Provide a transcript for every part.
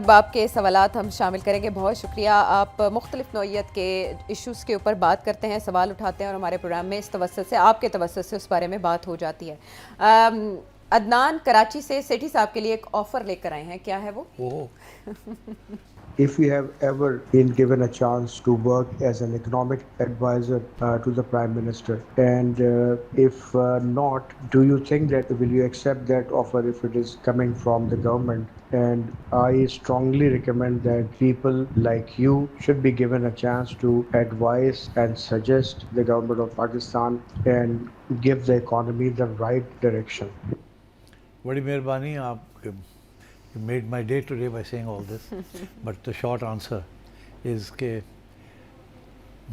اب آپ کے سوالات ہم شامل کریں گے. بہت شکریہ. آپ مختلف نوعیت کے ایشوز کے اوپر بات کرتے ہیں, سوال اٹھاتے ہیں اور ہمارے پروگرام میں اس توسط سے, آپ کے توسط سے اس بارے میں بات ہو جاتی ہے. عدنان کراچی سے سیٹھی صاحب کے لیے ایک آفر لے کر آئے ہیں, کیا ہے وہ؟ If you have ever been given a chance to work as an economic advisor to the Prime Minister, and if not, do you think that will you accept that offer if it is coming from the government? And I strongly recommend that people like you should be given a chance to advise and suggest the government of Pakistan and give the economy the right direction. بڑی مہربانی, آپ made my day today by saying all this. But the short answer is کہ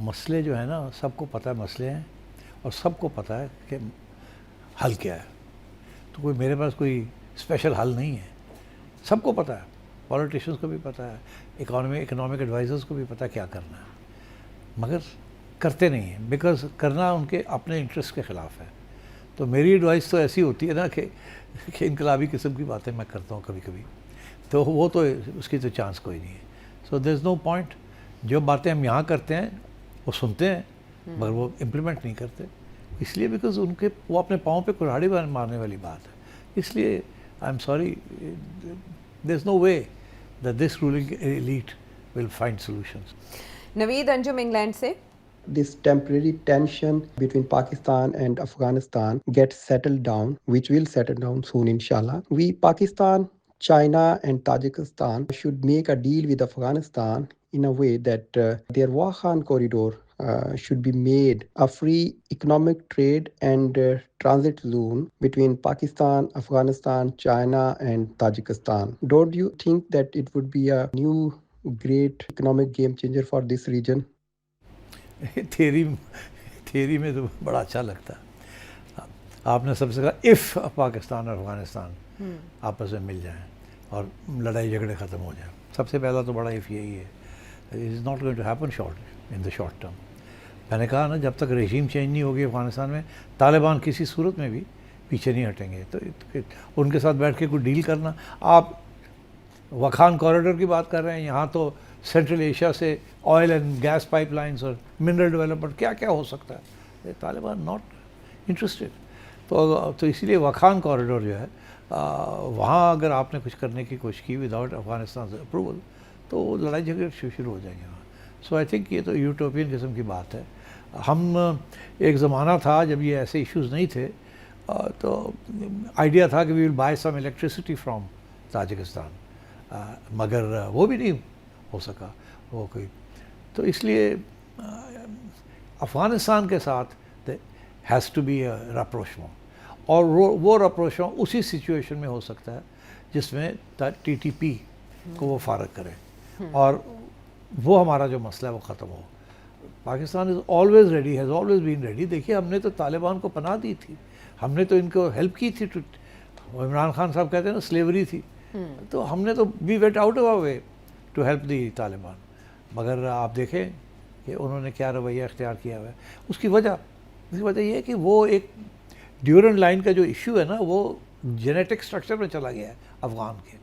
مسئلے جو ہیں نا, سب کو پتہ ہے مسئلے ہیں اور سب کو پتہ ہے کہ حل کیا ہے. تو کوئی میرے پاس کوئی اسپیشل حل نہیں ہے, سب کو پتہ ہے, پولیٹیشنس کو بھی پتہ ہے, اکنامک ایڈوائزرز کو بھی پتہ ہے کیا کرنا ہے, مگر کرتے نہیں ہیں بیکاز کرنا ان کے اپنے انٹرسٹ کے خلاف ہے. تو میری ایڈوائس تو ایسی ہوتی ہے نا کہ انقلابی قسم کی باتیں میں کرتا ہوں کبھی کبھی, تو وہ تو اس کی تو چانس کوئی نہیں ہے. سو دیر از نو پوائنٹ. جو باتیں ہم یہاں کرتے ہیں وہ سنتے ہیں مگر وہ امپلیمنٹ نہیں کرتے, اس لیے بیکاز ان کے وہ اپنے پاؤں پہ کلہاڑی مارنے والی بات ہے. اس لیے I'm sorry, there is no way that this ruling elite will find solutions. Naveed Anjum England سے. This temporary tension between Pakistan and Afghanistan gets settled down, which will settle down soon, inshallah. We, Pakistan, China and Tajikistan should make a deal with Afghanistan in a way that their Wakhan corridor should be made a free economic trade and transit zone between Pakistan, Afghanistan, China and Tajikistan. Don't you think that it would be a new great economic game changer for this region? Theory میں تو بڑا اچھا لگتا ہے. آپ نے سب سے کہا اف پاکستان اور افغانستان آپس میں مل جائیں اور لڑائی جھگڑے ختم ہو جائیں. سب سے پہلا تو بڑا اف یہی ہے. It is not going to happen in the short term. میں نے کہا نا, جب تک رژیم چینج نہیں ہوگی افغانستان میں, طالبان کسی صورت میں بھی پیچھے نہیں ہٹیں گے. تو ان کے ساتھ بیٹھ کے کوئی ڈیل کرنا, آپ وکھان کوریڈور کی بات کر رہے ہیں, یہاں تو سینٹرل ایشیا سے آئل اینڈ گیس پائپ لائنس اور منرل ڈیولپمنٹ کیا کیا ہو سکتا ہے. Taliban not interested. تو اسی لیے وکھان کوریڈور جو ہے وہاں اگر آپ نے کچھ کرنے کی کوشش کی وداؤٹ افغانستان سے اپروول تو لڑائی جھگڑے شروع ہو جائیں گے وہاں. سو آئی تھنک یہ تو یوٹوپین قسم کی بات ہے. ہم ایک زمانہ تھا جب یہ ایسے ایشوز نہیں تھے, تو آئیڈیا تھا کہ we will buy some electricity from Tajikistan, مگر وہ بھی نہیں ہو سکا وہ کوئی. تو اس لیے افغانستان کے ساتھ ہیز ٹو بی اے راپروشمو, اور وہ راپروشمو اسی سچویشن میں ہو سکتا ہے جس میں ٹی ٹی پی کو وہ فارغ کرے اور وہ ہمارا جو مسئلہ ہے وہ ختم ہو. Pakistan is always ready, has always been ready. دیکھیے ہم نے تو طالبان کو پناہ دی تھی, ہم نے تو ان کو ہیلپ کی تھی. عمران خان صاحب کہتے ہیں نا سلیوری تھی, تو ہم نے تو we went out of our way to help the Taliban. مگر آپ دیکھیں کہ انہوں نے کیا رویہ اختیار کیا ہوا ہے. اس کی وجہ یہ ہے کہ وہ ایک ڈیورنٹ لائن کا جو ایشو ہے نا, وہ جینیٹک سٹرکچر میں چلا گیا ہے افغان کے,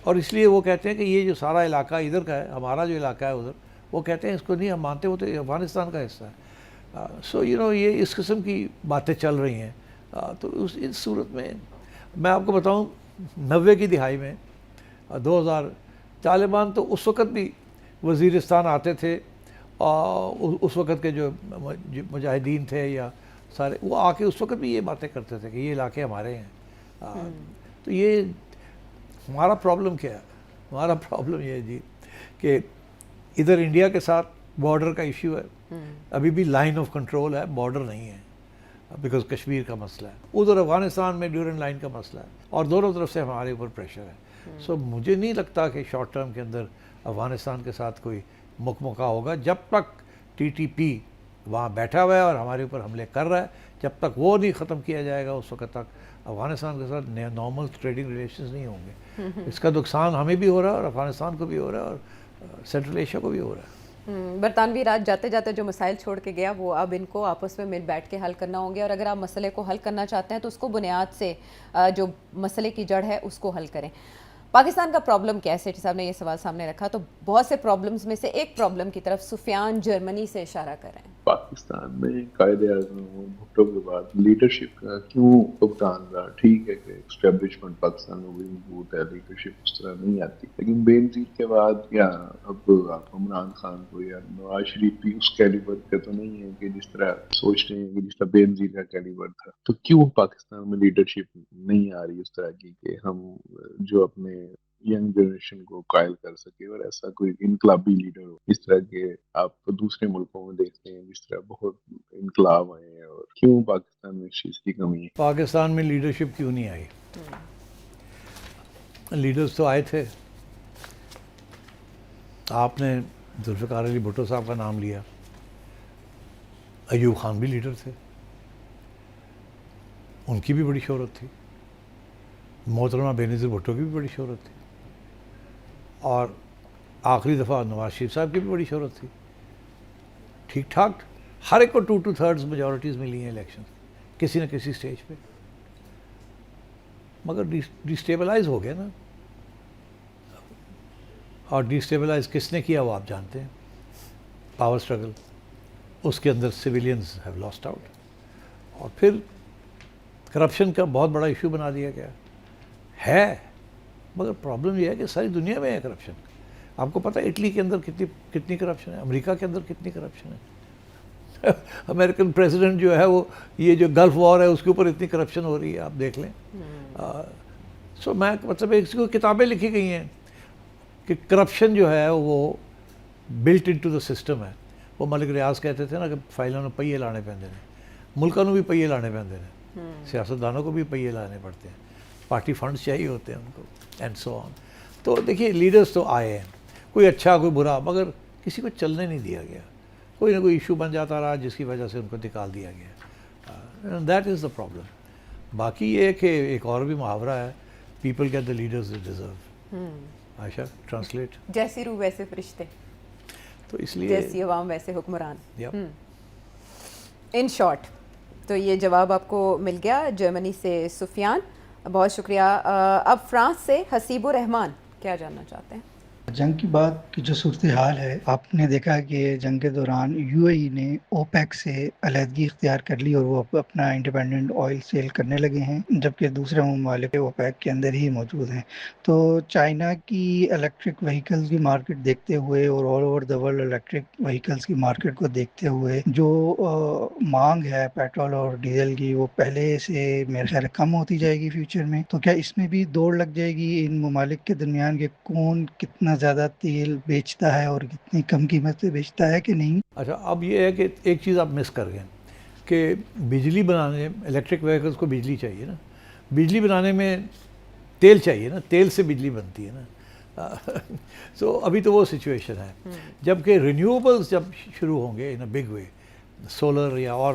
اور اس لیے وہ کہتے ہیں کہ یہ جو سارا علاقہ ادھر کا ہے, ہمارا جو علاقہ ہے ادھر, وہ کہتے ہیں اس کو نہیں ہم مانتے, وہ تو افغانستان کا حصہ ہے. سو یہ اس قسم کی باتیں چل رہی ہیں. تو اس صورت میں آپ کو بتاؤں 90 کی دہائی میں 2000 طالبان تو اس وقت بھی وزیرستان آتے تھے, اور اس وقت کے جو مجاہدین تھے یا سارے وہ آ کے اس وقت بھی یہ باتیں کرتے تھے کہ یہ علاقے ہمارے ہیں. تو یہ ہمارا پرابلم کیا ہے؟ ہمارا پرابلم یہ ہے جی کہ ادھر انڈیا کے ساتھ بارڈر کا ایشو ہے, ابھی بھی لائن آف کنٹرول ہے, بارڈر نہیں ہے بیکاز کشمیر کا مسئلہ ہے. ادھر افغانستان میں ڈیورنٹ لائن کا مسئلہ ہے, اور دونوں طرف سے ہمارے اوپر پریشر ہے. سو مجھے نہیں لگتا کہ شارٹ ٹرم کے اندر افغانستان کے ساتھ کوئی مکمکہ ہوگا جب تک ٹی ٹی پی وہاں بیٹھا ہوا ہے اور ہمارے اوپر حملے کر رہا ہے. جب تک وہ نہیں ختم کیا جائے گا اس وقت تک افغانستان کے ساتھ نارمل ٹریڈنگ ریلیشنز نہیں ہوں گے. اس کا نقصان ہمیں بھی ہو رہا ہے اور افغانستان کو بھی ہو رہا ہے اور سینٹرل ایشیا کو بھی ہو رہا ہے. برطانوی راج جاتے جاتے جو مسائل چھوڑ کے گیا وہ اب ان کو آپس میں مل بیٹھ کے حل کرنا ہوں گے, اور اگر آپ مسئلے کو حل کرنا چاہتے ہیں تو اس کو بنیاد سے جو مسئلے کی جڑ ہے اس کو حل کریں. پاکستان کا پرابلم کیا ہے؟ سیٹھی صاحب نے یہ سوال سامنے رکھا تو بہت سے پرابلمز میں سے ایک پرابلم کی طرف سفیان جرمنی سے اشارہ کر رہے ہیں. پاکستان میں قائد اعظم بھٹو کے بعد لیڈرشپ کا کیوں فقدان رہا؟ ٹھیک ہے کہ اسٹیبلشمنٹ پاکستان میں بھی مضبوط ہے، لیڈرشپ اس طرح نہیں آتی، لیکن بے نظیر کے بعد یا اب آپ عمران خان کو یا نواز شریف بھی اس کیلیبر کا تو نہیں ہے کہ جس طرح سوچ رہے ہیں کہ جس طرح بے نظیر کا کیلیبر تھا. تو کیوں پاکستان میں لیڈرشپ نہیں آ رہی اس طرح کی کہ ہم جو اپنے ینگ جنریشن کو قائل کر سکے اور ایسا کوئی انقلابی لیڈر ہو اس طرح کے آپ دوسرے ملکوں میں دیکھتے ہیں جس طرح بہت انقلاب آئے ہیں، اور کیوں پاکستان میں اس چیز کی کمی ہے؟ پاکستان میں لیڈرشپ کیوں نہیں آئی؟ لیڈرز تو آئے تھے. آپ نے ذوالفقار علی بھٹو صاحب کا نام لیا، ایوب خان بھی لیڈر تھے، ان کی بھی بڑی شہرت تھی. محترمہ بے نظیر بھٹو کی بھی بڑی شہرت تھی، اور آخری دفعہ نواز شریف صاحب کی بھی بڑی شہرت تھی. ٹھیک ٹھاک ہر ایک کو 2/3 میجورٹیز ملی ہیں الیکشن کسی نہ کسی سٹیج پہ، مگر ڈیسٹیبلائز ہو گئے نا. اور ڈیسٹیبلائز کس نے کیا وہ آپ جانتے ہیں، پاور سٹرگل، اس کے اندر سویلینز ہیو لاسٹ آؤٹ. اور پھر کرپشن کا بہت بڑا ایشو بنا دیا گیا ہے. مگر پرابلم یہ ہے کہ ساری دنیا میں ہے کرپشن. آپ کو پتہ ہے اٹلی کے اندر کتنی کرپشن ہے، امریکہ کے اندر کتنی کرپشن ہے. امریکن پریزیڈنٹ جو ہے وہ یہ جو گلف وار ہے اس کے اوپر اتنی کرپشن ہو رہی ہے، آپ دیکھ لیں. سو میں مطلب اس کو کتابیں لکھی گئی ہیں کہ کرپشن جو ہے وہ بلٹ انٹو دا سسٹم ہے. وہ ملک ریاض کہتے تھے نا کہ فائلوں میں پہیے لانے پیندے ہیں، ملکوں کو بھی پہیے لانے پیندے ہیں، سیاستدانوں کو بھی پہیے لانے پڑتے ہیں، پارٹی فنڈز چاہیے ہوتے ہیں ان کو، اینڈ سو آن. تو دیکھیے لیڈرز تو آئے ہیں، کوئی اچھا کوئی برا، مگر کسی کو چلنے نہیں دیا گیا. کوئی نہ کوئی ایشو بن جاتا رہا جس کی وجہ سے ان کو نکال دیا گیا. That is the problem. باقی یہ کہ ایک اور بھی محاورہ ہے، people get the leaders they deserve. Ayesha translate. جیسی روح ویسے فرشتے، تو اس لیے جیسی عوام ویسے حکمران. ان شارٹ تو یہ جواب آپ کو مل گیا جرمنی سے سفیان، بہت شکریہ. اب فرانس سے حسیب الرحمان کیا جاننا چاہتے ہیں؟ جنگ کی بعد کی جو صورتحال ہے، آپ نے دیکھا کہ جنگ کے دوران یو اے ای نے اوپیک سے علیحدگی اختیار کر لی اور وہ اپنا انڈیپینڈنٹ آئل سیل کرنے لگے ہیں، جبکہ دوسرے ممالک اوپیک کے اندر ہی موجود ہیں. تو چائنا کی الیکٹرک وہیکلز کی مارکیٹ دیکھتے ہوئے اور all over the world electric vehicles کی مارکیٹ کو دیکھتے ہوئے جو مانگ ہے پیٹرول اور ڈیزل کی وہ پہلے سے میرے خیال کم ہوتی جائے گی فیوچر میں. تو کیا اس میں بھی دوڑ لگ جائے گی ان ممالک کے درمیان کہ کون کتنا زیادہ تیل بیچتا ہے اور کتنی کم قیمت سے بیچتا ہے کہ نہیں؟ اچھا، اب یہ ہے کہ ایک چیز آپ مس کر گئے کہ بجلی بنانے، الیکٹرک وہیکلس کو بجلی چاہیے نا، بجلی بنانے میں تیل چاہیے نا، تیل سے بجلی بنتی ہے نا. سو ابھی تو وہ سچویشن ہے. جبکہ رینیویبلس جب شروع ہوں گے ان اے بگ وے، سولر یا اور